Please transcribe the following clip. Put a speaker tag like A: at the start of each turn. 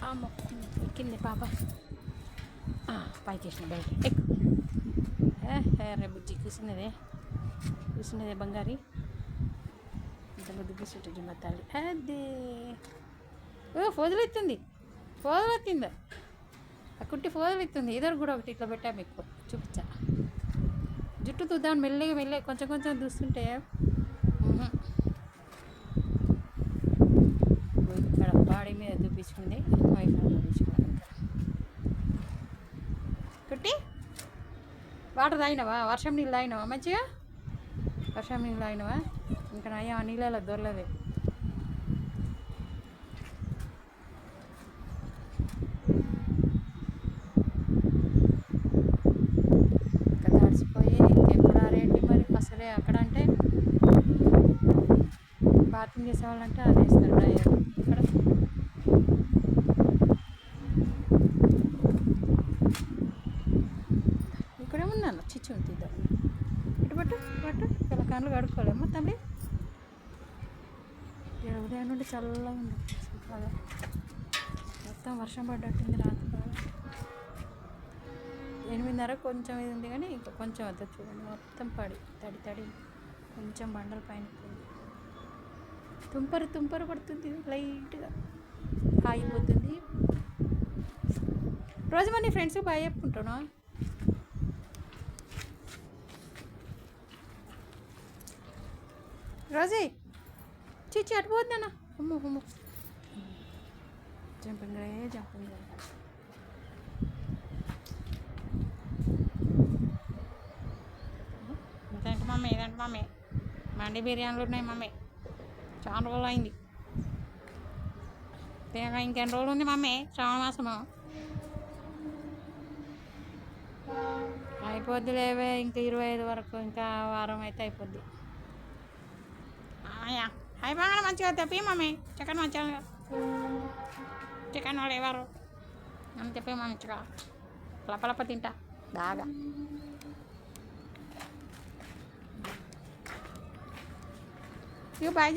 A: అమ్మ ఎక్కింది పాప. పైకి వేసిన బయట ఎక్కు. రే బుజ్జి కూర్చున్నదే బంగారి. ఇంత ముద్దు కూర్చుంటుంది మా తల్లి. అదే ఫోజులు ఎత్తుంది ఆ కుట్టి ఫోజులు ఎత్తుంది. ఇద్దరు కూడా ఒకటి ఇట్లా పెట్టా మీకు చూపించా. జుట్టు చూద్దాం మెల్లగా కొంచెం చూస్తుంటే ఇక్కడ బాడీ మీద చూపించుకుంది. కుట్టి వాటర్ తాగినవా? వర్షం నీళ్ళు తాగినవా? మంచిగా వర్షం నీళ్ళు తాగినవా? ఇంకా నయ్యా ఆ నీళ్ళలో దొరలేదు. ఇంకా తడిసిపోయి ఇంకెప్పుడు ఆరేంటి మరి అసలే అక్కడ అంటే బాత్రూమ్ చేసేవాళ్ళంటే అది వేస్తారు డ్రైయర్. ఇక్కడ ఇక్కడేమున్నాను చిచ్చు ఉంటుందాం. పట్టు ఇలా కళ్ళు కడుక్కోలేమో తల్లి. ఉదయం నుండి చల్లగా ఉంది బాగా. మొత్తం వర్షం పడ్డట్టుంది రాత్రి బాగా. 8:30 కొంచెం ఇది ఉంది కానీ ఇంకా కొంచెం వద్ద చూడండి. మొత్తం తడి కొంచెం బండల పైన తుంపరు పడుతుంది లైట్గా ఆగిపోతుంది. రోజు మరి నీ ఫ్రెండ్స్కి బాగా చెప్పుకుంటాను. రోజీ చిచ్చి అటుపోద్దన్నా. అమ్మ జంపింగ్ ఇదేంటి మమ్మీ మండి బిర్యానీలు ఉన్నాయి మమ్మీ. చాలా రోజులు అయింది. ఇంకెన్ని రోజులు ఉంది మమ్మీ? శ్రావణ మాసము అయిపోద్ది లేవే. ఇంకా 25 వరకు ఇంకా వారం అయితే అయిపోద్ది. అయిపోగానే మంచిగా తెప్పి మమ్మీ. చికెన్ మంచిగా చికెన్ వాళ్ళు ఎవరు అని చెప్పి మంచిగా లపలప తింటా బాగా. ఇక బాయ్.